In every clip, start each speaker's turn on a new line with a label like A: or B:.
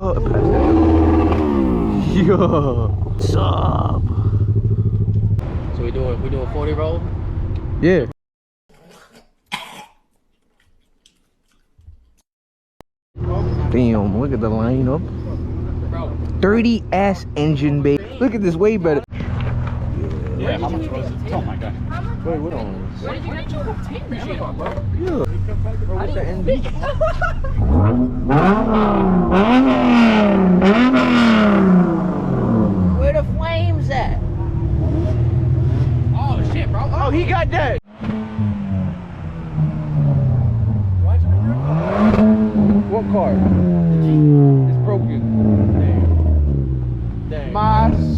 A: Yo, what's up?
B: So we do a 40 roll?
A: Yeah. Damn, look at the lineup. 30 ass engine, babe. Look at this, way better.
C: Yeah, how much was it? Oh my god.
A: Wait, what on?
B: Where did you get your tape machine from, bro?
A: Yeah. Bro, with the NB.
B: Where the flames at? Oh shit, bro.
A: Oh, he got that. What car? It's broken.
B: Dang.
A: Mas.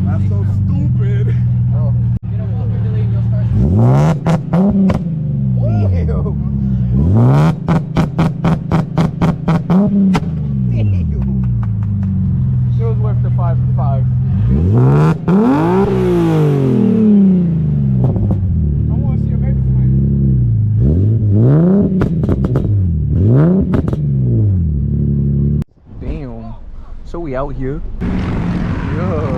C: That's so stupid.
B: Get a walker delete and you'll start.
A: It was worth the 5 for 5.
C: I want to see a baby flame.
A: Damn. So we out here. Yeah.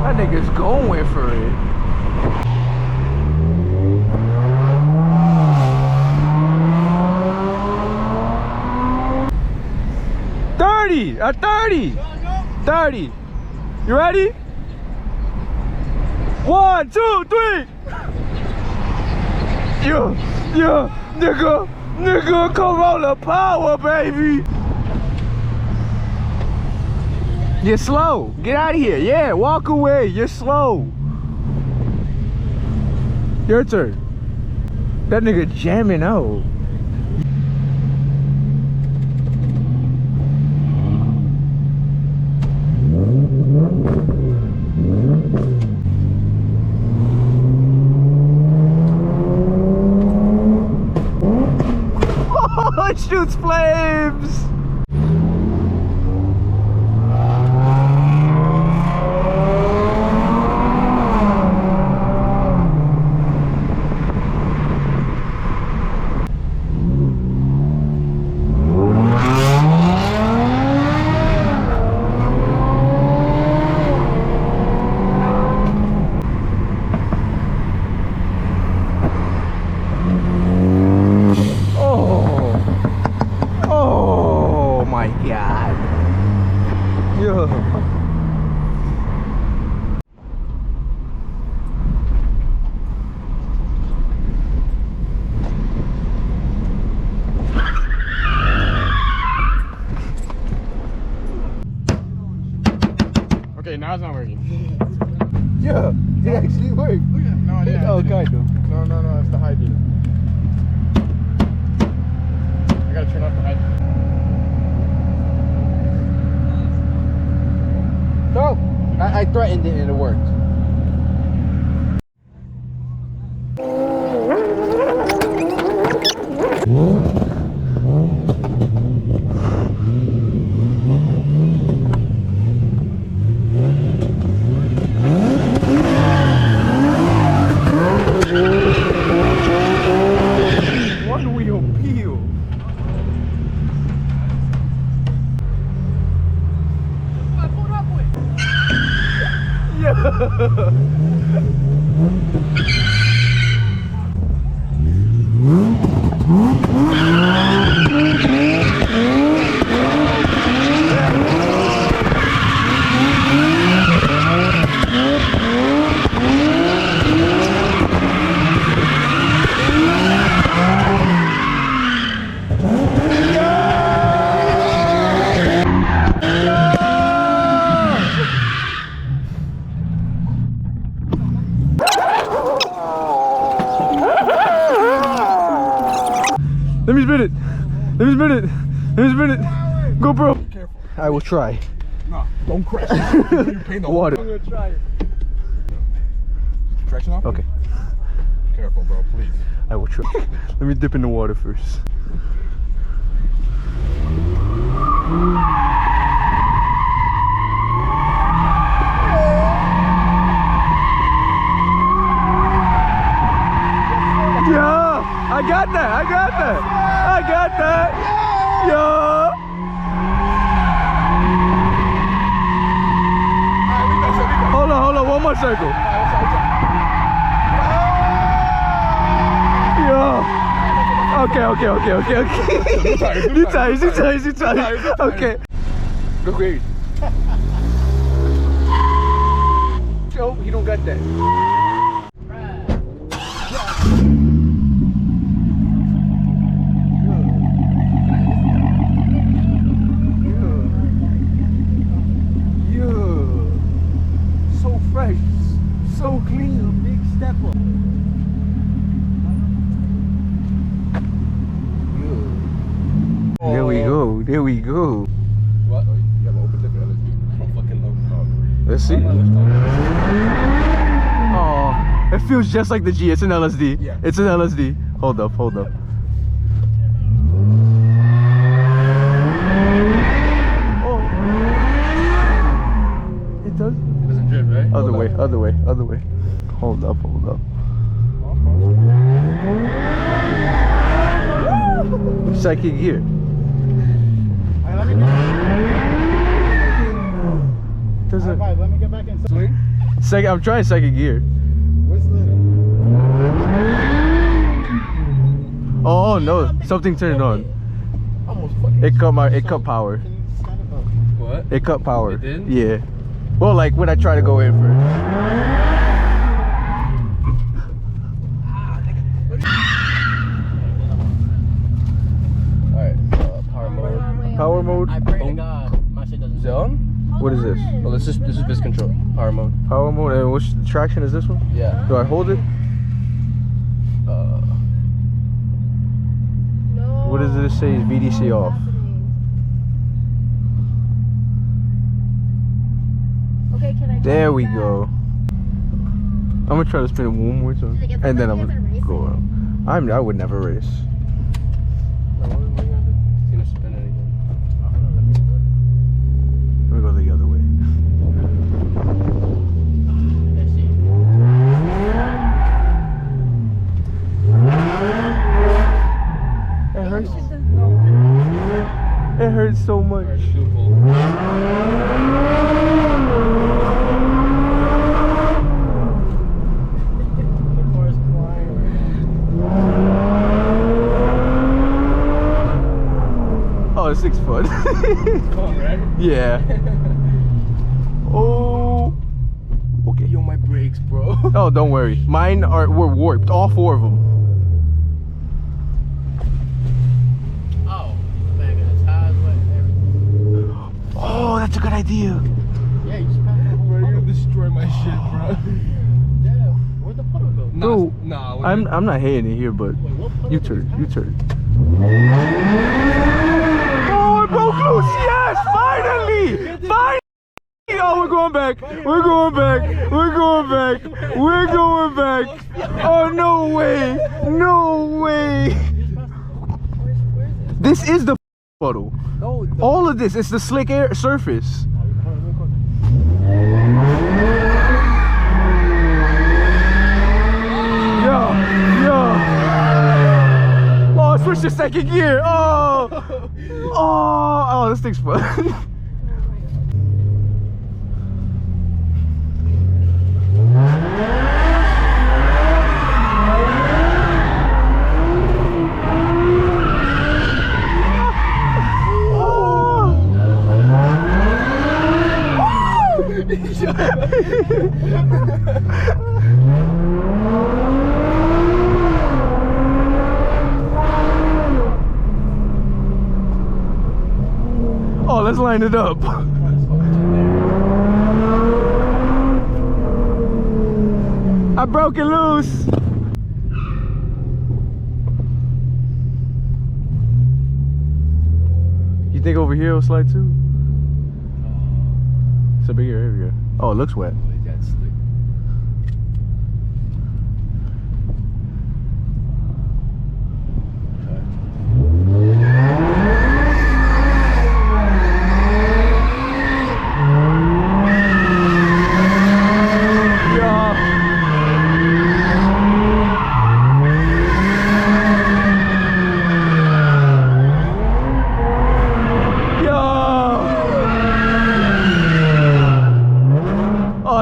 A: That nigga's going for it. At 30. 30. You ready? 1, 2, 3. Yeah, nigga, Corolla power, baby. You're slow. Get out of here. Yeah, walk away. You're slow. Your turn. That nigga jamming out. It shoots flames! Oh my god. Yo.
C: Okay, now it's not working.
A: Yeah, it actually worked.
C: No, it didn't.
A: Oh, kind of.
C: No, it's the high beam. I gotta turn off the high beam.
A: No, I threatened it and it worked. One wheel peel.
B: I pulled up with.
A: Let me spin it. Let me spin it. Let me spin it. Go, bro. I will try.
C: No, don't crash. You paint the
A: Water.
C: I'm gonna try it. Traction off?
A: Okay.
C: Careful, bro, please.
A: I will try. Let me dip in the water first. got that. I got that. I got that. Yo. Hold on. One more circle. Yo. Okay. You tired. Okay.
C: Go crazy.
A: Yo, he don't got that. So fresh, so clean.
B: Big step up.
A: There we go.
C: What? Oh, you have open different LSD. I'm fucking low.
A: Let's see. Oh, it feels just like the G. It's an LSD.
C: Yeah.
A: It's an LSD. Hold up.
C: Oh.
A: It does.
C: It doesn't drip, right?
A: Other way. Hold up. Second gear. Doesn't.
B: Let me get back in.
C: Swing.
A: Second. I'm trying second gear. Oh no! Something turned on.
C: Almost fucking.
A: It cut power.
C: What?
A: It cut power.
C: It did?
A: Yeah. Well, like when I try to go in first.
C: Alright, power mode.
A: Power mode.
B: I pray to God my shit doesn't.
C: Is it on?
A: What is this?
C: Oh, this is vis control. Power mode.
A: Power mode. And which traction is this one?
C: Yeah.
A: Do I hold it?
D: No.
A: What does it say? VDC off.
D: Okay, can I?
A: There we go. I'm gonna try to spin it one more time,
D: Did it get
A: and then
D: something
A: I'm
D: as a
A: gonna
D: race?
A: go up. I would never race.
C: What are you gonna do? He's gonna spin it again.
A: Let me go the other way.
B: Let's see.
A: It hurts. It hurts so much.
C: Alright, do pull.
B: The car is crying.
A: Oh, it's 6 foot.
C: Alright.
A: Yeah. Oh. Okay.
C: Yo, my brakes, bro.
A: Oh, don't worry. Mine were warped. All 4 of them.
B: Oh, man, the tires wet and everything.
A: Oh, that's a good idea.
B: Yeah, you just passed the whole
C: Bro, you're
B: puddle.
C: gonna destroy my shit, bro.
B: Damn, where'd the puddle go?
A: No,
C: Nah.
A: I'm not hitting it here, but
B: Wait, what puddle
A: you
B: did
A: turn.
B: pass?
A: You turn. Oh, it broke loose. Yes, finally. Finally. Oh, we're going back. We're going back. We're going back. We're going back. Oh, no way. No way.
B: Where's it?
A: This is the puddle.
B: No, the
A: All of this. It's the slick air surface. Yo. Oh, switch to second gear. Oh, this thing's fun. Oh, let's line it up. I broke it loose. You think over here will slide too? It's a bigger area. Oh, it looks wet.
C: That's slick.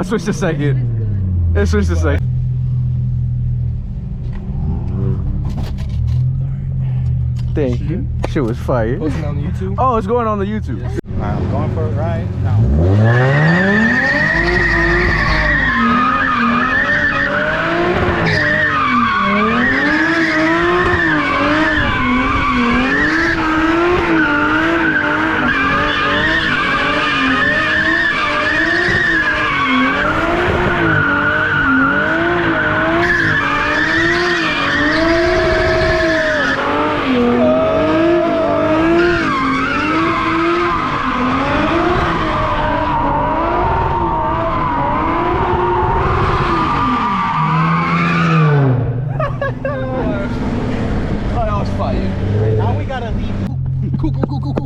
A: it switched a second. It switched a second. Thank you. Shit was fire.
C: Posting on the YouTube.
A: Oh, it's going on the YouTube.
E: Alright, I'm going for it right now.
C: Oh, that was fire.
E: Now we gotta leave.
C: Cool.